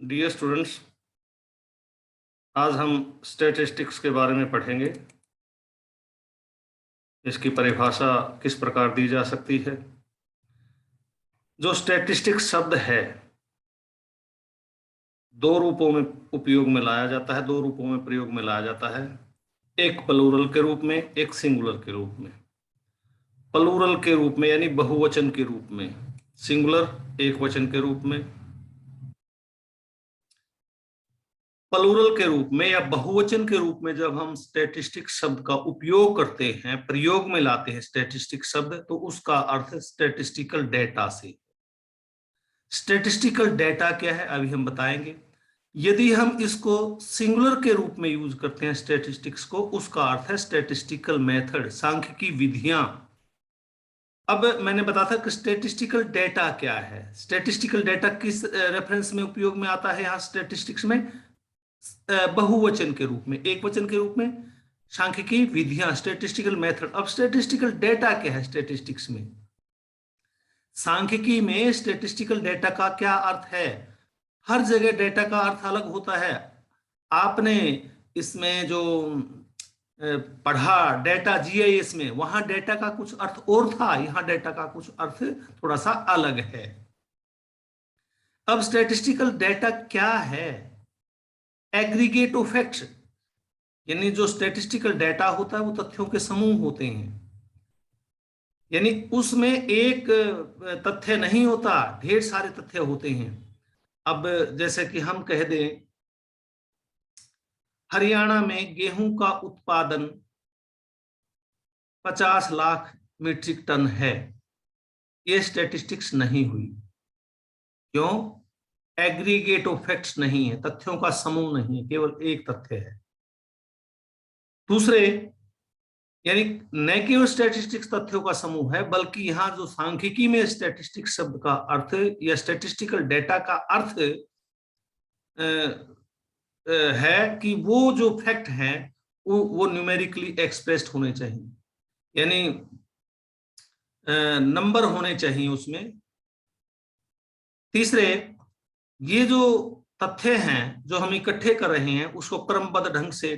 Dear students, आज हम statistics के बारे में पढ़ेंगे। इसकी परिभाषा किस प्रकार दी जा सकती है। जो स्टैटिस्टिक्स शब्द है, दो रूपों में उपयोग में लाया जाता है, दो रूपों में प्रयोग में लाया जाता है। एक प्लूरल के रूप में, एक सिंगुलर के रूप में। प्लूरल के रूप में यानी बहुवचन के रूप में, सिंगुलर एक वचन के रूप में। प्लूरल के रूप में या बहुवचन के रूप में जब हम स्टैटिस्टिक्स शब्द का उपयोग करते हैं, प्रयोग में लाते हैं स्टैटिस्टिक्स शब्द, तो उसका अर्थ स्टैटिस्टिकल डेटा से। स्टैटिस्टिकल डेटा क्या है अभी हम बताएंगे। यदि हम इसको सिंगुलर के रूप में यूज करते हैं स्टैटिस्टिक्स को, उसका अर्थ है स्टैटिस्टिकल मेथड, सांख्यिकी विधियां। अब मैंने बताया था कि स्टैटिस्टिकल डेटा क्या है। स्टैटिस्टिकल डेटा किस रेफरेंस में उपयोग में आता है यहाँ स्टैटिस्टिक्स में? बहुवचन के रूप में, एक वचन के रूप में सांख्यिकी विधियां, स्टैटिस्टिकल मेथड। अब स्टैटिस्टिकल डेटा क्या है स्टैटिस्टिक्स में? सांख्यिकी में स्टैटिस्टिकल डेटा का क्या अर्थ है? हर जगह डेटा का अर्थ अलग होता है। आपने इसमें जो पढ़ा डेटा जीआईएस में, वहां डेटा का कुछ अर्थ और था, यहां डेटा का कुछ अर्थ थोड़ा सा अलग है। अब स्टैटिस्टिकल डेटा क्या है? एग्रीगेट ऑफ फैक्ट्स, यानी जो स्टैटिस्टिकल डेटा होता है वो तथ्यों के समूह होते हैं। यानी उसमें एक तथ्य नहीं होता, ढेर सारे तथ्य होते हैं। अब जैसे कि हम कह दें हरियाणा में गेहूं का उत्पादन 50 लाख मीट्रिक टन है, ये स्टैटिस्टिक्स नहीं हुई। क्यों? एग्रीगेट ऑफ फैक्ट्स नहीं है, तथ्यों का समूह नहीं है, केवल एक तथ्य है। दूसरे, यानी न केवल स्टैटिस्टिक्स तथ्यों का समूह है, बल्कि यहाँ जो सांख्यिकी में स्टैटिस्टिक्स शब्द का अर्थ या स्टैटिस्टिकल डेटा का अर्थ है कि वो जो फैक्ट हैं वो न्यूमेरिकली एक्सप्रेस्ड होने चाहिए, यानी नंबर होने चाहिए उसमें। तीसरे, ये जो तथ्य हैं जो हम इकट्ठे कर रहे हैं उसको क्रमबद्ध ढंग से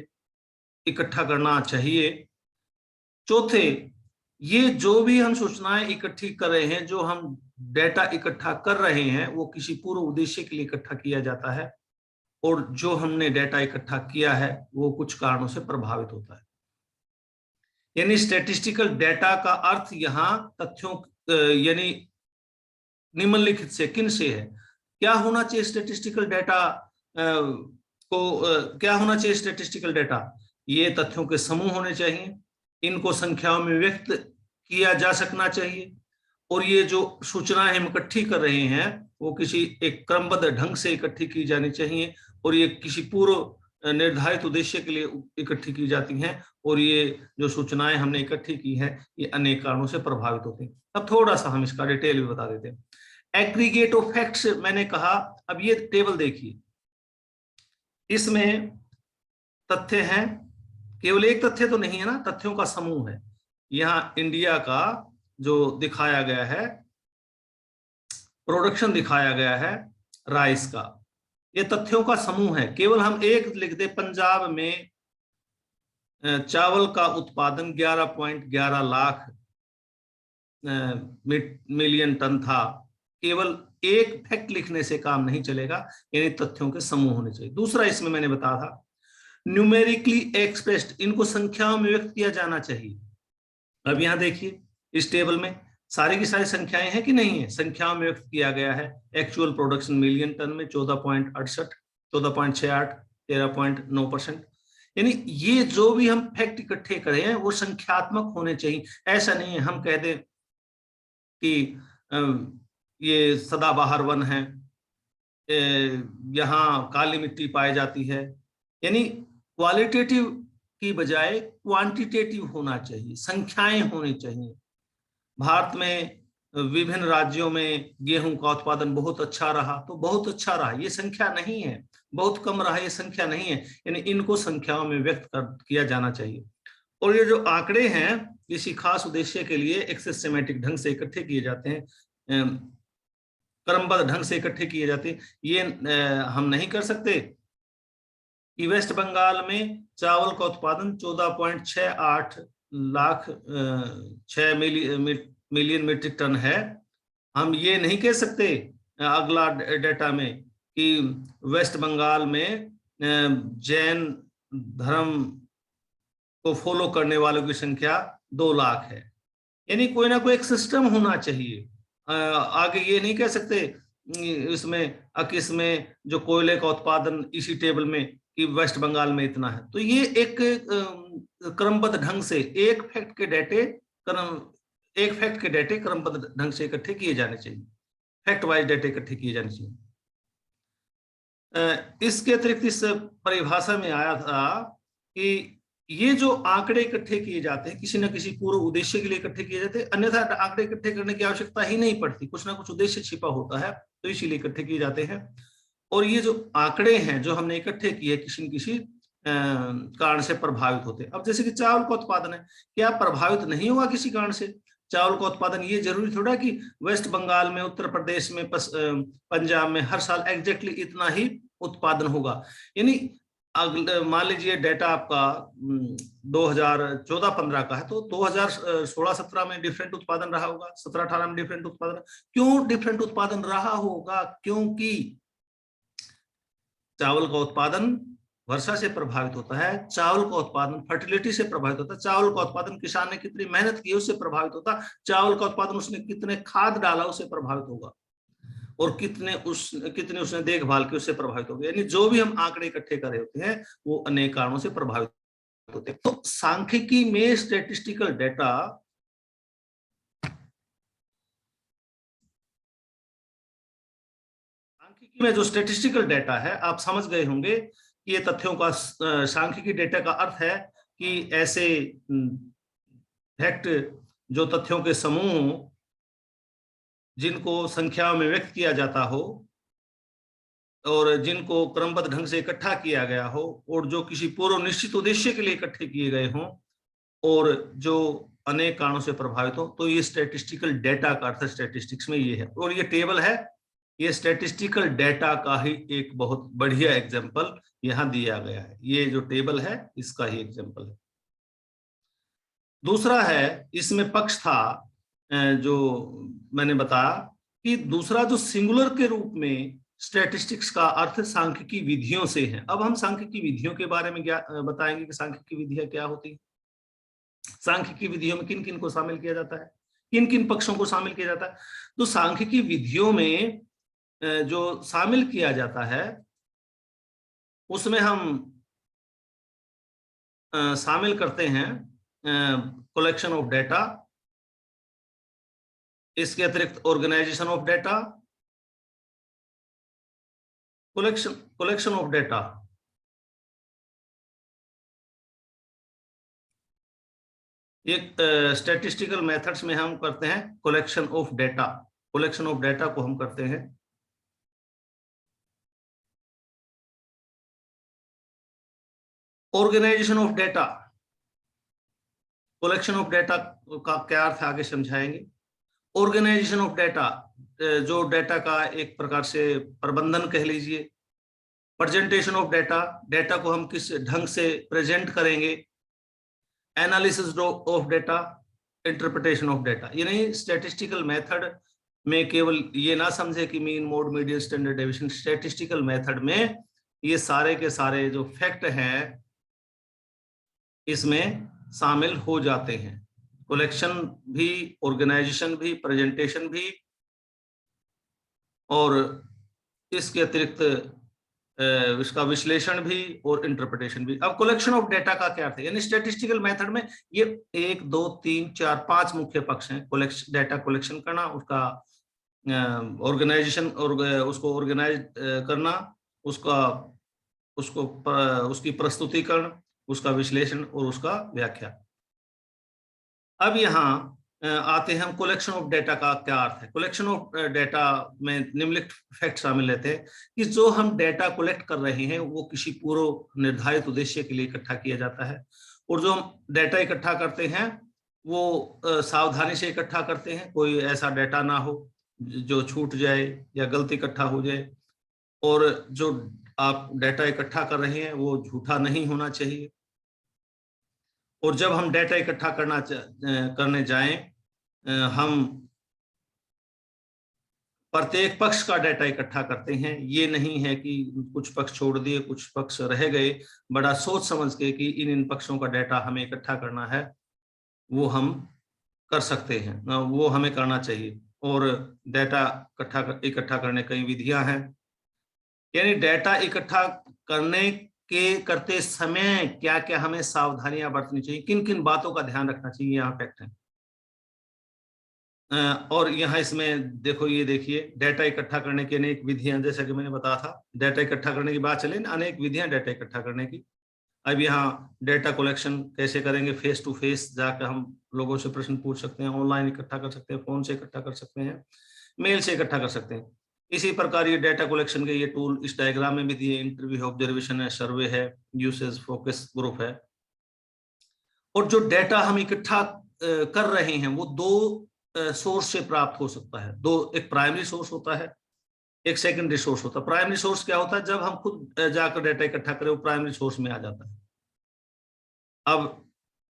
इकट्ठा करना चाहिए। चौथे, ये जो भी हम सूचनाएं इकट्ठी कर रहे हैं, जो हम डेटा इकट्ठा कर रहे हैं, वो किसी पूर्व उद्देश्य के लिए इकट्ठा किया जाता है, और जो हमने डेटा इकट्ठा किया है वो कुछ कारणों से प्रभावित होता है। यानी स्टैटिस्टिकल डेटा का अर्थ यहाँ तथ्यों यानी निम्नलिखित से किन से है। क्या होना चाहिए स्टैटिस्टिकल डेटा क्या होना चाहिए स्टैटिस्टिकल डेटा? ये तथ्यों के समूह होने चाहिए, इनको संख्याओं में व्यक्त किया जा सकना चाहिए, और ये जो सूचनाएं हम इकट्ठी कर रहे हैं वो किसी एक क्रमबद्ध ढंग से इकट्ठी की जानी चाहिए, और ये किसी पूर्व निर्धारित उद्देश्य के लिए इकट्ठी की जाती हैं, और ये जो सूचनाएं हमने इकट्ठी की हैं ये अनेक कारणों से प्रभावित होती हैं। अब थोड़ा सा हम इसका डिटेल भी बता देते हैं। एग्रीगेट ऑफ फैक्ट्स मैंने कहा, अब ये टेबल देखिए, इसमें तथ्य हैं, केवल एक तथ्य तो नहीं है ना, तथ्यों का समूह है। यहाँ इंडिया का जो दिखाया गया है, प्रोडक्शन दिखाया गया है राइस का, ये तथ्यों का समूह है। केवल हम एक लिख दे, पंजाब में चावल का उत्पादन 11.11 लाख मिलियन टन था, केवल एक फैक्ट लिखने से काम नहीं चलेगा, यानी तथ्यों के समूह होने चाहिए। दूसरा, इसमें मैंने बताया था न्यूमेरिकली एक्सप्रेस्ड, इनको संख्याओं में व्यक्त किया जाना चाहिए। अब यहां देखिए इस टेबल में सारी की सारी संख्याएं हैं कि नहीं है? संख्याओं में व्यक्त किया गया है। एक्चुअल प्रोडक्शन मिलियन टन में 14.68, 14.68, 13.9%। यानी ये जो भी हम फैक्ट इकट्ठे करें हैं वो संख्यात्मक होने चाहिए। ऐसा नहीं है हम कह दें कि ये सदाबहार वन है, यहाँ काली मिट्टी पाई जाती है, यानी क्वालिटेटिव की बजाय क्वांटिटेटिव होना चाहिए, संख्याएं होनी चाहिए। भारत में विभिन्न राज्यों में गेहूं का उत्पादन बहुत अच्छा रहा तो बहुत अच्छा रहा, ये संख्या नहीं है। बहुत कम रहा, ये संख्या नहीं है, यानी इनको संख्याओं में व्यक्त किया जाना चाहिए। और ये जो आंकड़े हैं किसी खास उद्देश्य के लिए एक सिस्टमैटिक ढंग से इकट्ठे किए जाते हैं। क्रमबद्ध ढंग से इकट्ठे किए जाते हैं। ये हम नहीं कर सकते कि वेस्ट बंगाल में चावल का उत्पादन 14.68 लाख 6 मिलियन मीट्रिक टन है। हम ये नहीं कह सकते अगला डेटा में कि वेस्ट बंगाल में जैन धर्म को फॉलो करने वालों की संख्या 2 लाख है। यानी कोई ना कोई एक सिस्टम होना चाहिए। आगे ये नहीं कह सकते इसमें जो कोयले का उत्पादन इसी टेबल में कि वेस्ट बंगाल में इतना है। तो ये एक क्रमबद्ध ढंग से एक फैक्ट के डेटे क्रमबद्ध ढंग से इकट्ठे किए जाने चाहिए, फैक्ट वाइज डेटे इकट्ठे किए जाने चाहिए। इसके अतिरिक्त इस परिभाषा में आया था कि ये जो आंकड़े इकट्ठे किए जाते हैं किसी न किसी पूर्व उद्देश्य के लिए इकट्ठे किए जाते हैं, अन्यथा आंकड़े इकट्ठे करने की आवश्यकता ही नहीं पड़ती, कुछ ना कुछ उद्देश्य छिपा होता है, तो इसीलिए इकट्ठे किए जाते हैं। और ये जो आंकड़े हैं जो हमने इकट्ठे किए किसी न किसी कारण से प्रभावित होते हैं। अब जैसे कि चावल का उत्पादन है, क्या प्रभावित नहीं होगा किसी कारण से? चावल का उत्पादन ये जरूरी थोड़ा कि वेस्ट बंगाल में, उत्तर प्रदेश में, पंजाब में हर साल एग्जैक्टली इतना ही उत्पादन होगा। यानी मान लीजिए डेटा आपका 2014-15 का है, तो 2016-17 में डिफरेंट उत्पादन रहा होगा, 17-18 में डिफरेंट उत्पादन। क्यों डिफरेंट उत्पादन रहा होगा? क्योंकि चावल का उत्पादन वर्षा से प्रभावित होता है, चावल का उत्पादन फर्टिलिटी से प्रभावित होता है, चावल का उत्पादन किसान ने कितनी मेहनत की उससे प्रभावित होता, चावल का उत्पादन उसने कितने खाद डाला उससे प्रभावित होगा, और कितनी उसने देखभाल की उससे प्रभावित होगा। यानी जो भी हम आंकड़े इकट्ठे कर रहे होते हैं वो अनेक कारणों से प्रभावित होते हैं। तो सांख्यिकी में स्टैटिस्टिकल डेटा में जो स्टैटिस्टिकल डेटा है, आप समझ गए होंगे कि ये तथ्यों का, सांख्यिकी डेटा का अर्थ है कि ऐसे फैक्ट जो तथ्यों के समूह जिनको संख्याओं में व्यक्त किया जाता हो और जिनको क्रमबद्ध ढंग से इकट्ठा किया गया हो और जो किसी पूर्व निश्चित उद्देश्य के लिए इकट्ठे किए गए हों और जो अनेक कारणों से प्रभावित हो, तो ये स्टैटिस्टिकल डेटा का अर्थ स्टैटिस्टिक्स में ये है। और ये टेबल है, ये स्टैटिस्टिकल डेटा का ही एक बहुत बढ़िया एग्जाम्पल यहां दिया गया है। ये जो टेबल है इसका ही एग्जाम्पल है। दूसरा है, इसमें पक्ष था जो मैंने बताया कि दूसरा जो सिंगुलर के रूप में स्टैटिस्टिक्स का अर्थ सांख्यिकी विधियों से है। अब हम सांख्यिकी विधियों के बारे में बताएंगे कि सांख्यिकी विधियां क्या होती है, सांख्यिकी विधियों में किन किन को शामिल किया जाता है, किन किन पक्षों को शामिल किया जाता है। तो सांख्यिकी विधियों में जो शामिल किया जाता है उसमें हम शामिल करते हैं कलेक्शन ऑफ डेटा, इसके अतिरिक्त organisation of data, collection of data, एक स्टैटिस्टिकल मेथड्स में हम करते हैं collection of data, collection of data को हम करते हैं। Organisation of data, collection of data का क्या अर्थ है आगे समझाएंगे। ऑर्गेनाइजेशन ऑफ डेटा, जो डेटा का एक प्रकार से प्रबंधन कह लीजिए। प्रेजेंटेशन ऑफ डेटा, डेटा को हम किस ढंग से प्रेजेंट करेंगे। Analysis of data, interpretation of data. यानी स्टैटिस्टिकल मेथड में केवल ये ना समझे कि mean, mode, median, standard deviation. Statistical method में ये सारे के सारे जो फैक्ट हैं इसमें शामिल हो जाते हैं, कलेक्शन भी, ऑर्गेनाइजेशन भी, प्रेजेंटेशन भी, और इसके अतिरिक्त इसका विश्लेषण भी और इंटरप्रिटेशन भी। अब कलेक्शन ऑफ डेटा का क्या अर्थ है? यानी स्टैटिस्टिकल मेथड में ये 1, 2, 3, 4, 5 मुख्य पक्ष हैं। डेटा कलेक्शन करना, उसका ऑर्गेनाइजेशन और उसको ऑर्गेनाइज करना, उसकी प्रस्तुतिकरण, उसका विश्लेषण और उसका व्याख्या। अब यहाँ आते हैं हम कलेक्शन ऑफ डेटा का क्या अर्थ है। कलेक्शन ऑफ डेटा में निम्नलिखित फैक्ट शामिल रहते हैं कि जो हम डेटा कलेक्ट कर रहे हैं वो किसी पूर्व निर्धारित उद्देश्य के लिए इकट्ठा किया जाता है, और जो हम डेटा इकट्ठा करते हैं वो सावधानी से इकट्ठा करते हैं, कोई ऐसा डेटा ना हो जो छूट जाए या गलती इकट्ठा हो जाए, और जो आप डाटा इकट्ठा कर रहे हैं वो झूठा नहीं होना चाहिए। और जब हम डाटा इकट्ठा करने जाएं, हम प्रत्येक पक्ष का डाटा इकट्ठा करते हैं। ये नहीं है कि कुछ पक्ष छोड़ दिए, कुछ पक्ष रह गए। बड़ा सोच समझ के कि इन पक्षों का डाटा हमें इकट्ठा करना है, वो हम कर सकते हैं, वो हमें करना चाहिए। और डाटा इकट्ठा करने कई विधियां हैं। यानी डाटा इकट्ठा करते समय क्या क्या हमें सावधानियां बरतनी चाहिए, किन किन बातों का ध्यान रखना चाहिए, यहाँ फैक्ट है। और यहाँ इसमें देखो, ये देखिए, डाटा इकट्ठा करने की अनेक विधियां, जैसा कि मैंने बताया था। डाटा इकट्ठा करने की बात चले ना, अनेक विधियां डाटा इकट्ठा करने की। अब यहाँ डाटा कलेक्शन कैसे करेंगे, फेस टू फेस जाकर हम लोगों से प्रश्न पूछ सकते हैं, ऑनलाइन इकट्ठा कर सकते हैं, फोन से इकट्ठा कर सकते हैं, मेल से इकट्ठा कर सकते हैं। इसी प्रकार ये डाटा कलेक्शन के ये टूल इस डायग्राम में भी दिए। इंटरव्यू है, ऑब्जर्वेशन है, सर्वे है, यूसेज, फोकस ग्रुप है। और जो डाटा हम इकट्ठा कर रहे हैं वो दो सोर्स से प्राप्त हो सकता है। एक प्राइमरी सोर्स होता है, एक सेकेंडरी सोर्स होता है। प्राइमरी सोर्स क्या होता है, जब हम खुद जाकर डाटा इकट्ठा करें वो प्राइमरी सोर्स में आ जाता है। अब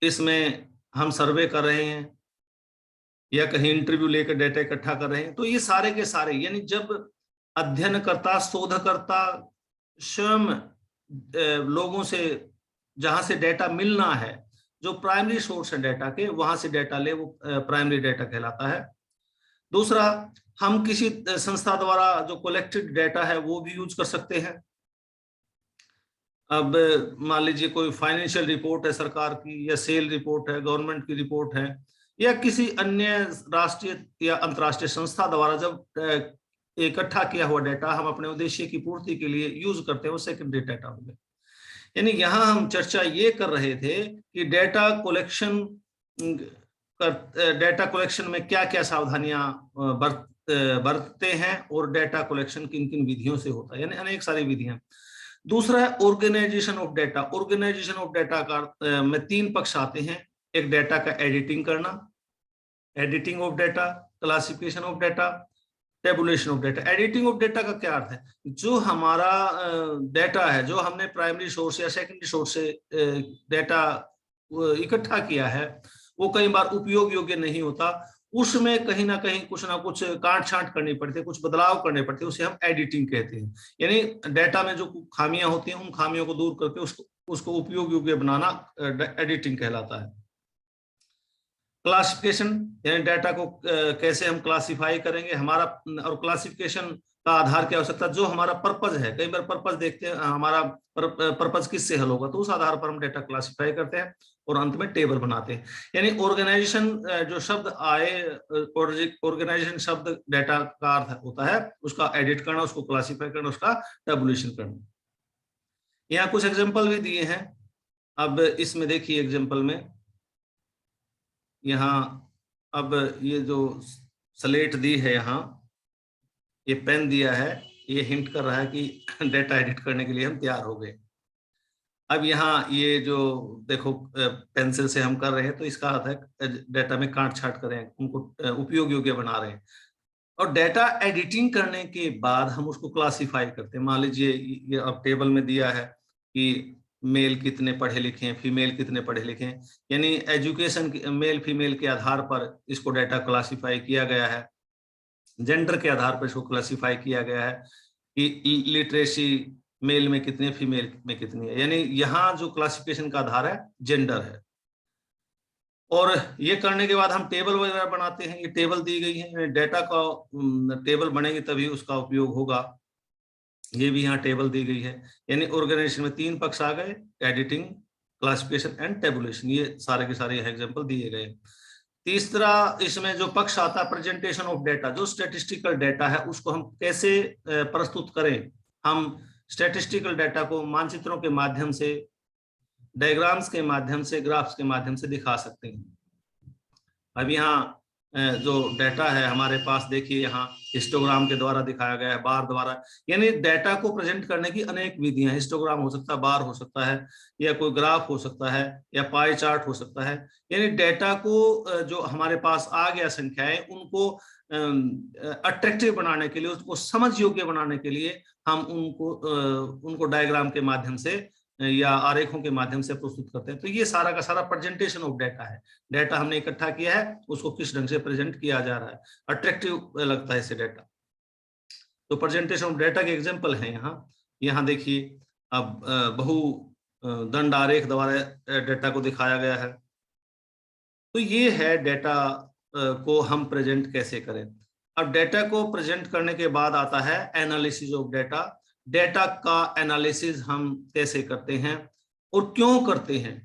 इसमें हम सर्वे कर रहे हैं या कहीं इंटरव्यू लेकर डाटा इकट्ठा कर रहे हैं, तो ये सारे के सारे, यानी जब अध्ययनकर्ता, शोधकर्ता स्वयं लोगों से जहां से डाटा मिलना है, जो प्राइमरी सोर्स है डाटा के, वहां से डाटा ले, वो प्राइमरी डाटा कहलाता है। दूसरा, हम किसी संस्था द्वारा जो कलेक्टेड डाटा है वो भी यूज कर सकते हैं। अब मान लीजिए कोई फाइनेंशियल रिपोर्ट है सरकार की, या सेल रिपोर्ट है, गवर्नमेंट की रिपोर्ट है, या किसी अन्य राष्ट्रीय या अंतर्राष्ट्रीय संस्था द्वारा जब इकट्ठा किया हुआ डाटा हम अपने उद्देश्य की पूर्ति के लिए यूज करते हैं, वो सेकेंडरी डाटा हो गया। यानी यहाँ हम चर्चा ये कर रहे थे कि डाटा कलेक्शन में क्या क्या सावधानियां बरतते हैं, और डाटा कलेक्शन किन किन विधियों से होता है, यानी अनेक सारी विधियां। दूसरा है organisation of data. Organisation of data का में तीन पक्ष आते हैं। एक डाटा का एडिटिंग करना, editing of data, classification of data, tabulation of data. Editing of data का क्या अर्थ है, जो हमारा डाटा है, जो हमने प्राइमरी सोर्स या सेकेंडरी सोर्स से डाटा इकट्ठा किया है, वो कई बार उपयोग योग्य नहीं होता। उसमें कहीं ना कहीं कुछ ना कुछ काट छांट करनी पड़ती है, कुछ बदलाव करने पड़ते हैं, उसे हम एडिटिंग कहते हैं। यानी डाटा में जो खामियां होती हैं, उन खामियों को दूर करके उसको उपयोग योग्य बनाना एडिटिंग कहलाता है। क्लासिफिकेशन, यानी डाटा को कैसे हम क्लासिफाई करेंगे, हमारा, और क्लासिफिकेशन का आधार क्या हो सकता है, जो हमारा पर्पज है। कई बार पर्पज देखते हैं, हमारा पर्पज किससे हल होगा, तो उस आधार पर हम डाटा क्लासिफाई करते हैं और अंत में टेबल बनाते हैं। यानी ऑर्गेनाइजेशन जो शब्द आए, ऑर्गेनाइजेशन शब्द डाटा का अर्थ होता है उसका एडिट करना, उसको क्लासिफाई करना, उसका टेबुलेशन करना। यहाँ कुछ एग्जाम्पल भी दिए हैं। अब इसमें देखिए एग्जाम्पल में, यहाँ अब ये जो स्लेट दी है, यहाँ ये पेन दिया है, ये हिंट कर रहा है कि डाटा एडिट करने के लिए हम तैयार हो गए। अब यहाँ ये जो देखो पेंसिल से हम कर रहे हैं, तो इसका अर्थ है डाटा में काट छाट कर रहे हैं, उनको उपयोग योग्य बना रहे हैं। और डाटा एडिटिंग करने के बाद हम उसको क्लासिफाई करते हैं। मान लीजिए ये अब टेबल में दिया है कि मेल कितने पढ़े लिखे हैं, फीमेल कितने पढ़े लिखे हैं, यानी एजुकेशन मेल फीमेल के आधार पर इसको डाटा क्लासिफाई किया गया है। जेंडर के आधार पर इसको क्लासिफाई किया गया है कि लिटरेसी मेल में कितनी है, फीमेल में कितनी है। यानी यहाँ जो क्लासिफिकेशन का आधार है जेंडर है। और ये करने के बाद हम टेबल वगैरह बनाते हैं। ये टेबल दी गई है, डाटा का टेबल बनेगी तभी उसका उपयोग होगा। ये भी यहाँ टेबल दी गई है। यानी ऑर्गेनाइजेशन में तीन पक्ष आ गए, एडिटिंग, क्लासिफिकेशन एंड टेबुलेशन। ये सारे के सारे एग्जाम्पल दिए गए। तीसरा इसमें जो पक्ष आता है प्रेजेंटेशन ऑफ डाटा, जो स्टैटिस्टिकल डाटा है उसको हम कैसे प्रस्तुत करें। हम स्टैटिस्टिकल डाटा को मानचित्रों के माध्यम से, डायग्राम्स के माध्यम से, ग्राफ्स के माध्यम से दिखा सकते हैं। अब यहाँ जो डाटा है हमारे पास, देखिए यहाँ हिस्टोग्राम के द्वारा दिखाया गया है, बार द्वारा। यानी डाटा को प्रेजेंट करने की अनेक विधियां, हिस्टोग्राम हो सकता है, बार हो सकता है, या कोई ग्राफ हो सकता है, या पाई चार्ट हो सकता है। यानी डाटा को जो हमारे पास आ गया संख्याएं, उनको अट्रैक्टिव बनाने के लिए, उसको समझ योग्य बनाने के लिए हम उनको डायग्राम के माध्यम से या आरेखों के माध्यम से प्रस्तुत करते हैं। तो ये सारा का सारा प्रेजेंटेशन ऑफ डाटा है। डाटा हमने इकट्ठा किया है, उसको किस ढंग से प्रेजेंट किया जा रहा है, अट्रैक्टिव लगता है इसे डाटा। तो प्रेजेंटेशन ऑफ डाटा के एग्जांपल है यहाँ देखिए, अब बहु दंड आरेख द्वारा डाटा को दिखाया गया है। तो ये है डाटा को हम प्रेजेंट कैसे करें। अब डाटा को प्रेजेंट करने के बाद आता है एनालिसिस ऑफ डाटा। डाटा का एनालिसिस हम कैसे करते हैं और क्यों करते हैं।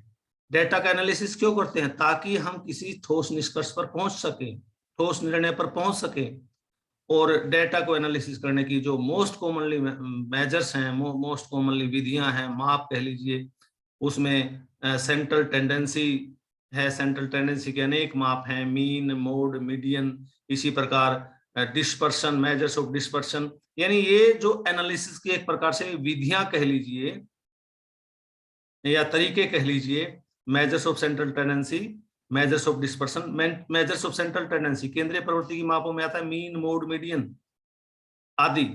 डाटा का एनालिसिस क्यों करते हैं, ताकि हम किसी ठोस निष्कर्ष पर पहुंच सकें, ठोस निर्णय पर पहुंच सकें। और डाटा को एनालिसिस करने की जो मोस्ट कॉमनली मेजर्स हैं, मोस्ट कॉमनली विधियां हैं, माप कह लीजिए, उसमें सेंट्रल टेंडेंसी है। सेंट्रल टेंडेंसी के अनेक माप हैं, मीन, मोड, मीडियन, इसी प्रकार डिस्पर्शन, मेजर्स ऑफ डिस्पर्शन। यानी ये जो एनालिसिस की एक प्रकार से विधियां कह लीजिए या तरीके कह लीजिए। Measures of central tendency, measures of dispersion. Measures of central tendency केंद्रीय प्रवृत्ति की मापों में आता है मीन, मोड, मीडियन आदि।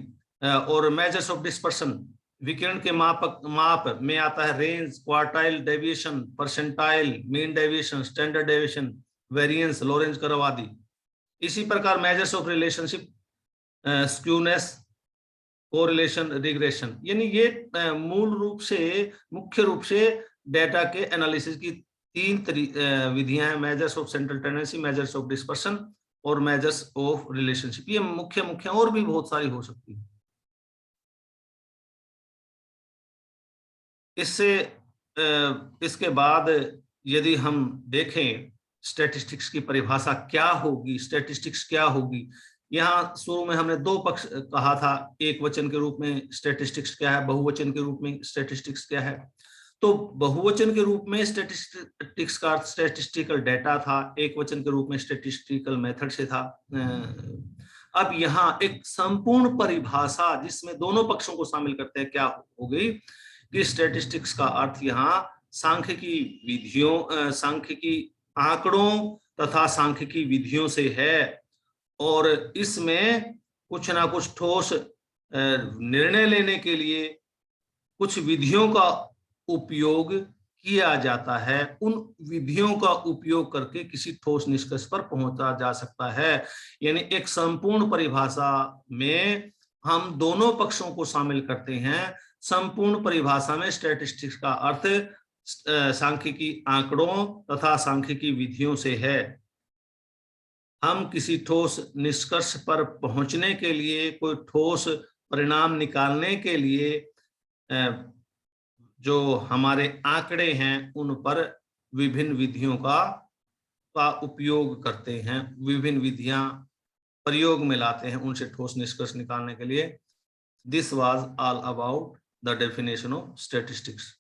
और मेजर्स ऑफ डिस्पर्शन विकिरण के माप में आता है range, quartile deviation, percentile, mean deviation, standard deviation, variance, Lorentz curve आदि। इसी प्रकार measures of relationship, skewness, correlation, regression. यानी ये मूल रूप से, मुख्य रूप से डाटा के एनालिसिस की तीन विधियां हैं। Measures of central tendency, measures of dispersion और मेजर्स ऑफ रिलेशनशिप। ये मुख्य और भी बहुत सारी हो सकती है। इसके बाद यदि हम देखें स्टैटिस्टिक्स की परिभाषा क्या होगी, स्टैटिस्टिक्स क्या होगी। यहाँ शुरू में हमने दो पक्ष कहा था, एक वचन के रूप में स्टैटिस्टिक्स क्या है, बहुवचन के रूप में स्टैटिस्टिक्स क्या है। तो बहुवचन के रूप में स्टैटिस्टिक्स का अर्थ स्टैटिस्टिकल डाटा था, एक वचन के रूप में स्टैटिस्टिकल मेथड से था। अब यहाँ एक संपूर्ण परिभाषा जिसमें दोनों पक्षों को शामिल करते हैं क्या हो गई कि स्टैटिस्टिक्स का अर्थ यहाँ सांख्यिकी विधियों, सांख्यिकी आंकड़ों तथा सांख्यिकी विधियों से है। और इसमें कुछ ना कुछ ठोस निर्णय लेने के लिए कुछ विधियों का उपयोग किया जाता है। उन विधियों का उपयोग करके किसी ठोस निष्कर्ष पर पहुंचा जा सकता है। यानी एक संपूर्ण परिभाषा में हम दोनों पक्षों को शामिल करते हैं। संपूर्ण परिभाषा में स्टैटिस्टिक्स का अर्थ सांख्यिकी आंकड़ों तथा सांख्यिकी विधियों से है। हम किसी ठोस निष्कर्ष पर पहुंचने के लिए, कोई ठोस परिणाम निकालने के लिए जो हमारे आंकड़े हैं उन पर विभिन्न विधियों का उपयोग करते हैं, विभिन्न विधियां प्रयोग में लाते हैं उनसे ठोस निष्कर्ष निकालने के लिए। This was all about the definition of statistics.